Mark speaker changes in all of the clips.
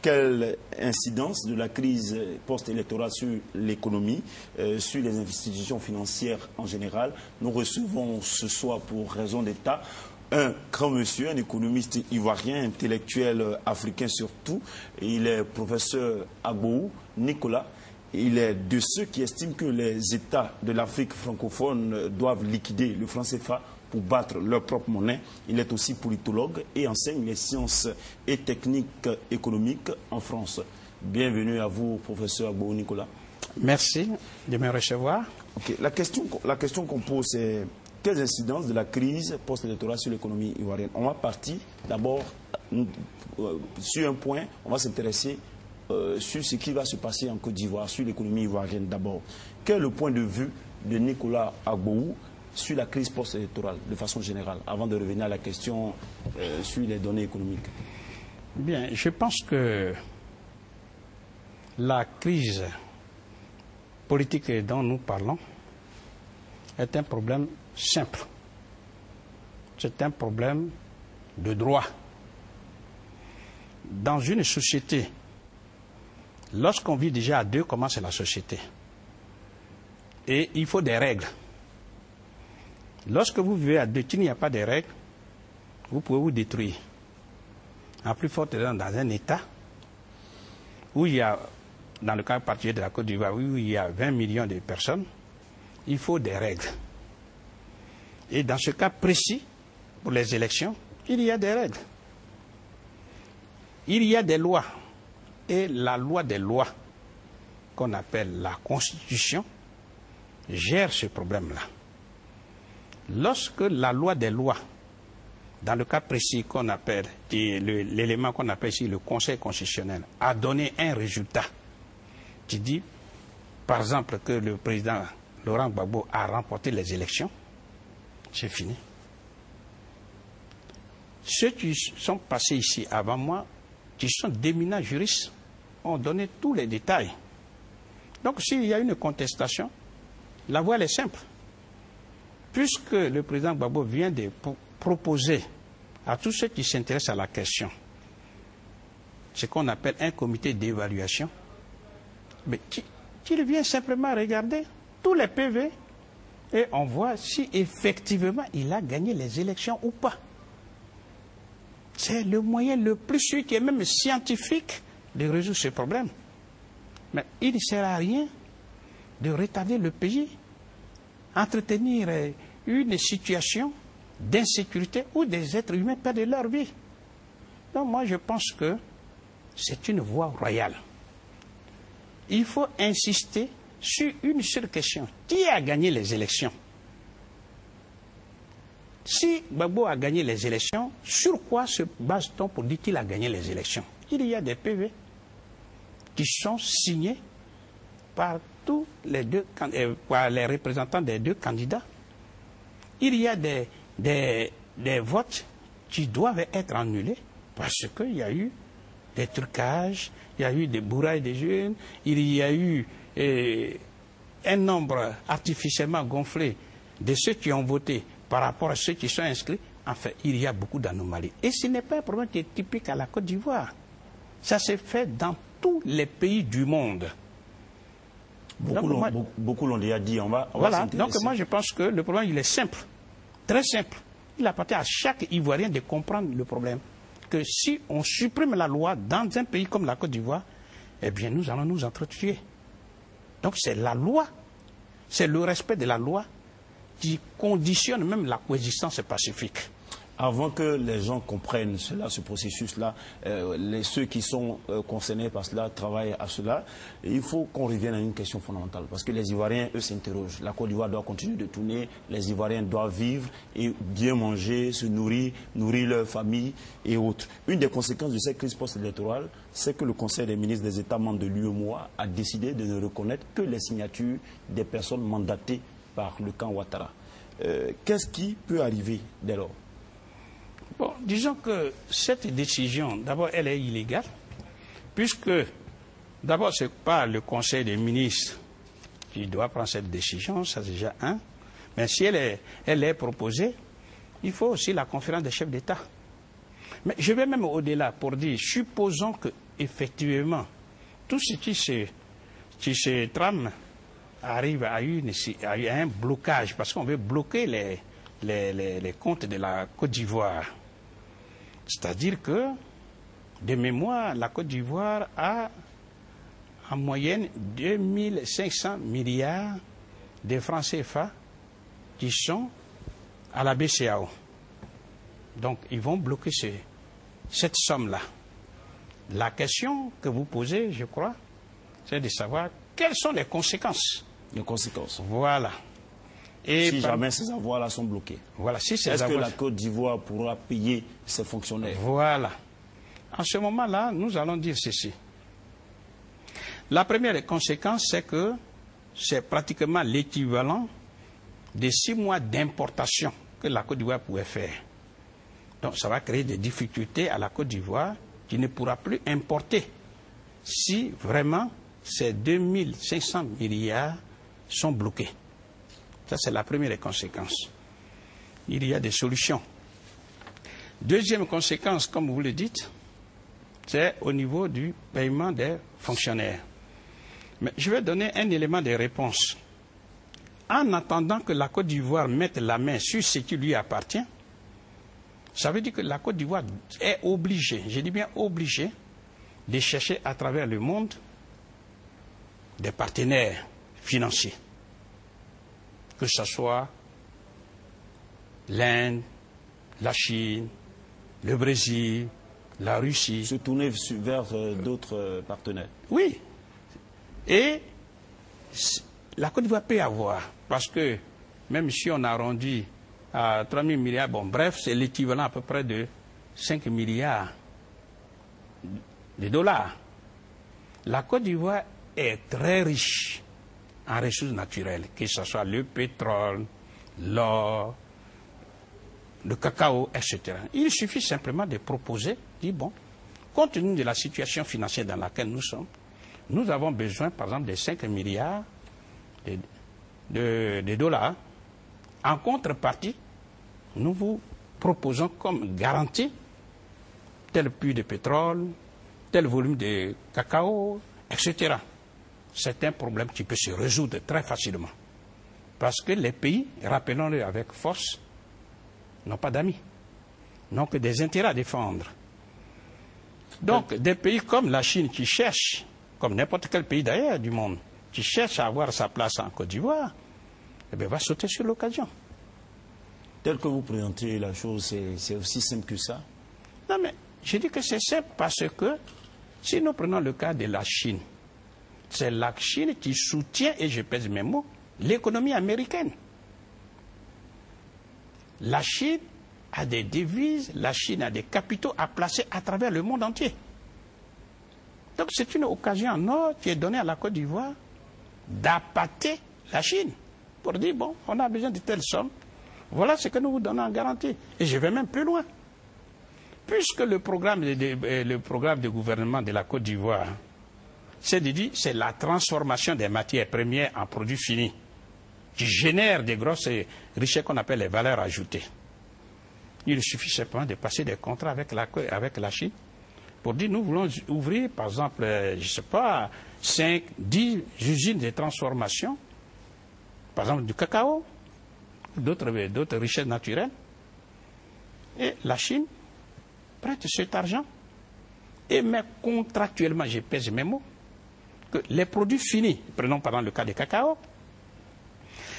Speaker 1: quelle incidence de la crise post-électorale sur l'économie, sur les institutions financières en général. Nous recevons ce soir pour raison d'État un grand monsieur, un économiste ivoirien, intellectuel africain surtout. Il est professeur Agbohou Nicolas. Il est de ceux qui estiment que les États de l'Afrique francophone doivent liquider le franc CFA pour battre leur propre monnaie. Il est aussi politologue et enseigne les sciences et techniques économiques en France. Bienvenue à vous, professeur Agbohou Nicolas.
Speaker 2: Merci de me recevoir.
Speaker 1: Okay. La question qu'on pose, c'est quelles incidences de la crise post-électorale sur l'économie ivoirienne? On va partir d'abord sur un point, on va s'intéresser sur ce qui va se passer en Côte d'Ivoire, sur l'économie ivoirienne d'abord. Quel est le point de vue de Nicolas Agbohou sur la crise post-électorale, de façon générale, avant de revenir à la question sur les données économiques?
Speaker 2: Bien, je pense que la crise politique dont nous parlons est un problème simple. C'est un problème de droit. Dans une société, lorsqu'on vit déjà à deux, comment c'est la société? Et il faut des règles. Lorsque vous vivez à deux, qu'il n'y a pas de règles, vous pouvez vous détruire. En plus forte raison, dans un État où il y a, dans le cas particulier de la Côte d'Ivoire, où il y a 20 millions de personnes, il faut des règles. Et dans ce cas précis, pour les élections, il y a des règles. Il y a des lois. Et la loi des lois, qu'on appelle la Constitution, gère ce problème-là. Lorsque la loi des lois, dans le cas précis qu'on appelle, l'élément qu'on appelle ici le Conseil constitutionnel, a donné un résultat qui dit, par exemple, que le président Laurent Gbagbo a remporté les élections, c'est fini. Ceux qui sont passés ici avant moi, qui sont d'éminents juristes, ont donné tous les détails. Donc s'il y a une contestation, la voie est simple. Puisque le président Gbagbo vient de proposer à tous ceux qui s'intéressent à la question ce qu'on appelle un comité d'évaluation, mais qu'il vient simplement regarder tous les PV et on voit si effectivement il a gagné les élections ou pas. C'est le moyen le plus sûr qui est même scientifique de résoudre ce problème. Mais il ne sert à rien de retarder le pays, entretenir une situation d'insécurité où des êtres humains perdent leur vie. Donc moi je pense que c'est une voie royale. Il faut insister sur une seule question. Qui a gagné les élections? Si Gbagbo a gagné les élections, sur quoi se base-t-on pour dire qu'il a gagné les élections? Il y a des PV qui sont signés par tous les par les représentants des deux candidats. Il y a des votes qui doivent être annulés parce qu'il y a eu des trucages, il y a eu des bourrailles des jeunes, il y a eu un nombre artificiellement gonflé de ceux qui ont voté par rapport à ceux qui sont inscrits. Enfin, il y a beaucoup d'anomalies. Et ce n'est pas un problème qui est typique à la Côte d'Ivoire. Ça s'est fait dans tous les pays du monde.
Speaker 1: Beaucoup l'ont déjà dit.
Speaker 2: Voilà, donc moi je pense que le problème il est simple, très simple. Il appartient à chaque Ivoirien de comprendre le problème. Que si on supprime la loi dans un pays comme la Côte d'Ivoire, eh bien nous allons nous entretuer. Donc c'est la loi, c'est le respect de la loi qui conditionne même la coexistence pacifique.
Speaker 1: Avant que les gens comprennent cela, ce processus-là, ceux qui sont concernés par cela travaillent à cela. Et il faut qu'on revienne à une question fondamentale. Parce que les Ivoiriens, eux, s'interrogent. La Côte d'Ivoire doit continuer de tourner. Les Ivoiriens doivent vivre et bien manger, se nourrir, nourrir leur famille et autres. Une des conséquences de cette crise post-électorale, c'est que le Conseil des ministres des États membres de l'UEMOA a décidé de ne reconnaître que les signatures des personnes mandatées par le camp Ouattara. Qu'est-ce qui peut arriver dès lors?
Speaker 2: Bon, disons que cette décision, d'abord, elle est illégale, puisque, d'abord, ce n'est pas le Conseil des ministres qui doit prendre cette décision, ça c'est déjà un. Mais si elle est proposée, il faut aussi la conférence des chefs d'État. Mais je vais même au-delà pour dire, supposons que effectivement tout ce qui se trame arrive à un blocage, parce qu'on veut bloquer les comptes de la Côte d'Ivoire. C'est-à-dire que, de mémoire, la Côte d'Ivoire a en moyenne 2500 milliards de francs CFA qui sont à la BCEAO. Donc, ils vont bloquer cette somme-là. La question que vous posez, je crois, c'est de savoir quelles sont les conséquences.
Speaker 1: Les conséquences.
Speaker 2: Voilà.
Speaker 1: Et si jamais ces avoirs-là sont bloqués.
Speaker 2: Voilà. Si
Speaker 1: est-ce que la Côte d'Ivoire pourra payer ses fonctionnaires?
Speaker 2: Voilà. En ce moment-là, nous allons dire ceci. La première conséquence, c'est que c'est pratiquement l'équivalent des 6 mois d'importation que la Côte d'Ivoire pouvait faire. Donc ça va créer des difficultés à la Côte d'Ivoire qui ne pourra plus importer si vraiment ces 2500 milliards sont bloqués. Ça, c'est la première conséquence. Il y a des solutions. Deuxième conséquence, comme vous le dites, c'est au niveau du paiement des fonctionnaires. Mais je vais donner un élément de réponse. En attendant que la Côte d'Ivoire mette la main sur ce qui lui appartient, ça veut dire que la Côte d'Ivoire est obligée, je dis bien obligée, de chercher à travers le monde des partenaires financiers. Que ce soit l'Inde, la Chine, le Brésil, la Russie.
Speaker 1: Se tourner vers d'autres partenaires.
Speaker 2: Oui. Et la Côte d'Ivoire peut avoir, parce que même si on arrondit à 3 000 milliards, bon bref, c'est l'équivalent à peu près de 5 milliards de dollars. La Côte d'Ivoire est très riche en ressources naturelles, que ce soit le pétrole, l'or, le cacao, etc. Il suffit simplement de proposer, dire bon, compte tenu de la situation financière dans laquelle nous sommes, nous avons besoin, par exemple, de 5 milliards de dollars. En contrepartie, nous vous proposons comme garantie tel puits de pétrole, tel volume de cacao, etc. C'est un problème qui peut se résoudre très facilement. Parce que les pays, rappelons-le avec force, n'ont pas d'amis, n'ont que des intérêts à défendre. Donc, des pays comme la Chine qui cherchent, comme n'importe quel pays d'ailleurs du monde, qui cherche à avoir sa place en Côte d'Ivoire, eh bien, va sauter sur l'occasion.
Speaker 1: Tel que vous présentez la chose, c'est aussi simple que ça?
Speaker 2: Non, mais je dis que c'est simple parce que, si nous prenons le cas de la Chine, c'est la Chine qui soutient, et je pèse mes mots, l'économie américaine. La Chine a des devises, la Chine a des capitaux à placer à travers le monde entier. Donc c'est une occasion en or qui est donnée à la Côte d'Ivoire d'appâter la Chine pour dire, bon, on a besoin de telles sommes, voilà ce que nous vous donnons en garantie. Et je vais même plus loin. Puisque le programme de gouvernement de la Côte d'Ivoire, c'est de dire, c'est la transformation des matières premières en produits finis, qui génère des grosses richesses qu'on appelle les valeurs ajoutées. Il suffit simplement de passer des contrats avec la Chine pour dire, nous voulons ouvrir, par exemple, je ne sais pas, 5, 10 usines de transformation, par exemple du cacao, d'autres richesses naturelles. Et la Chine prête cet argent et met contractuellement, je pèse mes mots, que les produits finis, prenons par exemple le cas du cacao,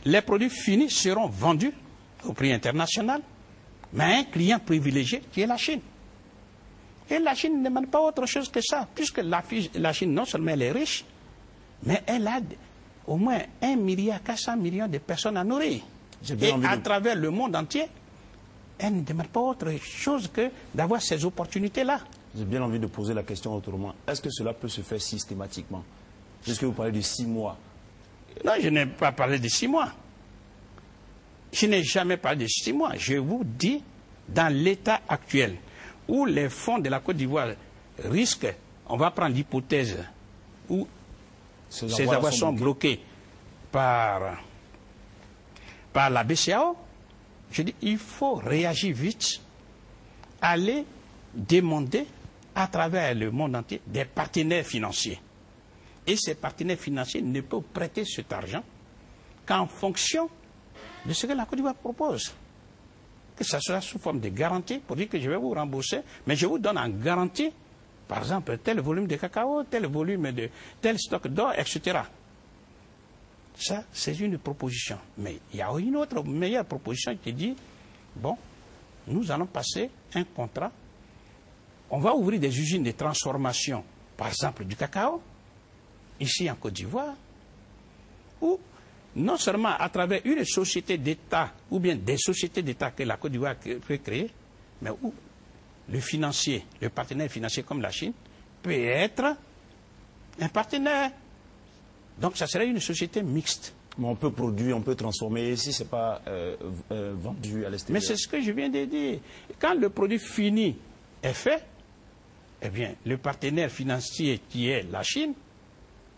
Speaker 2: les produits finis seront vendus au prix international, mais à un client privilégié qui est la Chine. Et la Chine ne demande pas autre chose que ça, puisque la Chine, non seulement elle est riche, mais elle a au moins 1,4 milliard de personnes à nourrir. Et à travers le monde entier, elle ne demande pas autre chose que d'avoir ces opportunités-là.
Speaker 1: J'ai bien envie de poser la question autrement. Est-ce que cela peut se faire systématiquement? Puisque vous parlez de 6 mois.
Speaker 2: Non, je n'ai pas parlé de 6 mois. Je n'ai jamais parlé de 6 mois. Je vous dis, dans l'état actuel, où les fonds de la Côte d'Ivoire risquent, on va prendre l'hypothèse où ces avoirs sont bloqués par la BCEAO, je dis il faut réagir vite, aller demander à travers le monde entier des partenaires financiers. Et ces partenaires financiers ne peuvent prêter cet argent qu'en fonction de ce que la Côte d'Ivoire propose. Que ce soit sous forme de garantie, pour dire que je vais vous rembourser, mais je vous donne en garantie, par exemple, tel volume de cacao, tel volume de tel stock d'or, etc. Ça, c'est une proposition. Mais il y a une autre meilleure proposition qui dit, bon, nous allons passer un contrat, on va ouvrir des usines de transformation, par exemple du cacao, ici en Côte d'Ivoire, où non seulement à travers une société d'État, ou bien des sociétés d'État que la Côte d'Ivoire peut créer, mais où le financier, le partenaire financier comme la Chine, peut être un partenaire. Donc ça serait une société mixte.
Speaker 1: Mais on peut produire, on peut transformer, si ce n'est pas vendu à l'extérieur.
Speaker 2: Mais c'est ce que je viens de dire. Quand le produit fini est fait, eh bien, le partenaire financier qui est la Chine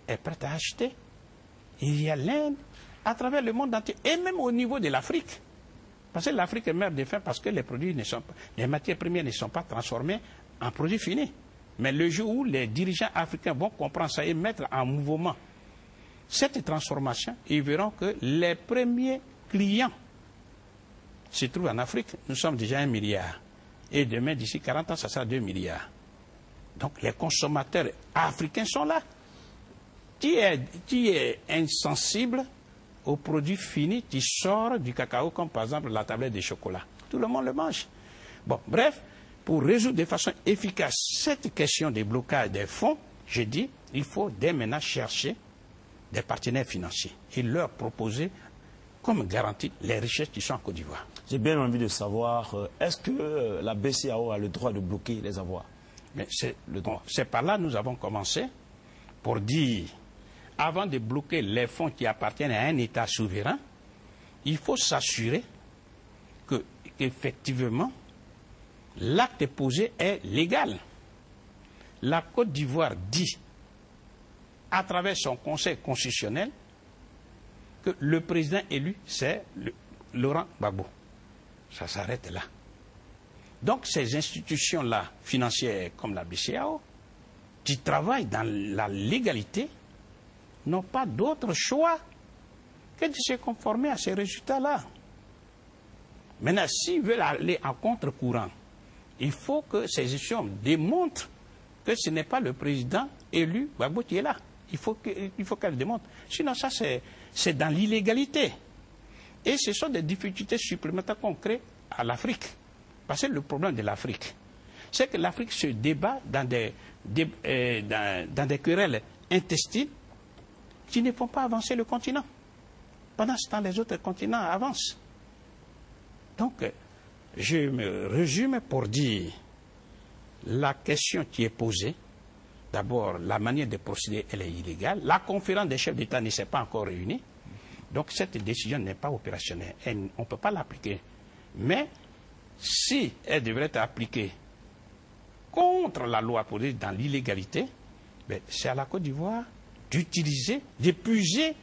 Speaker 2: est prêt à acheter. Il y a l'Inde, à travers le monde entier, et même au niveau de l'Afrique. Parce que l'Afrique meurt de faim parce que les matières premières ne sont pas transformées en produits finis. Mais le jour où les dirigeants africains vont comprendre ça et mettre en mouvement cette transformation, ils verront que les premiers clients se trouvent en Afrique. Nous sommes déjà 1 milliard. Et demain, d'ici 40 ans, ça sera 2 milliards. Donc les consommateurs africains sont là. Qui est insensible aux produits finis qui sortent du cacao, comme par exemple la tablette de chocolat? Tout le monde le mange. Bon, bref, pour résoudre de façon efficace cette question des blocages des fonds, je dis, il faut dès maintenant chercher des partenaires financiers et leur proposer comme garantie les richesses qui sont en Côte d'Ivoire.
Speaker 1: J'ai bien envie de savoir, est-ce que la BCEAO a le droit de bloquer les avoirs?
Speaker 2: Mais c'est par là que nous avons commencé pour dire, avant de bloquer les fonds qui appartiennent à un État souverain, il faut s'assurer qu'effectivement, l'acte posé est légal. La Côte d'Ivoire dit, à travers son conseil constitutionnel, que le président élu, c'est Laurent Gbagbo. Ça s'arrête là. Donc ces institutions-là, financières comme la BCEAO, qui travaillent dans la légalité, n'ont pas d'autre choix que de se conformer à ces résultats-là. Maintenant, s'ils veulent aller en contre-courant, il faut que ces institutions démontrent que ce n'est pas le président élu Gbagbo qui est là. Il faut qu'elle démontre. Sinon, ça, c'est dans l'illégalité. Et ce sont des difficultés supplémentaires qu'on crée à l'Afrique. Parce que le problème de l'Afrique, c'est que l'Afrique se débat dans des querelles intestines qui ne font pas avancer le continent. Pendant ce temps, les autres continents avancent. Donc, je me résume pour dire la question qui est posée. D'abord, la manière de procéder, elle est illégale. La conférence des chefs d'État ne s'est pas encore réunie. Donc, cette décision n'est pas opérationnelle. On ne peut pas l'appliquer. Mais, si elle devrait être appliquée contre la loi pour dire dans l'illégalité, c'est à la Côte d'Ivoire d'utiliser, d'épuiser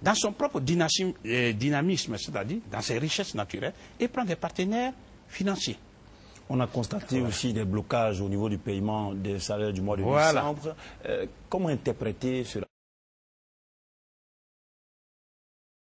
Speaker 2: dans son propre dynamisme, c'est-à-dire dans ses richesses naturelles, et prendre des partenaires financiers.
Speaker 1: On a constaté aussi des blocages au niveau du paiement des salaires du mois de décembre. Comment interpréter cela?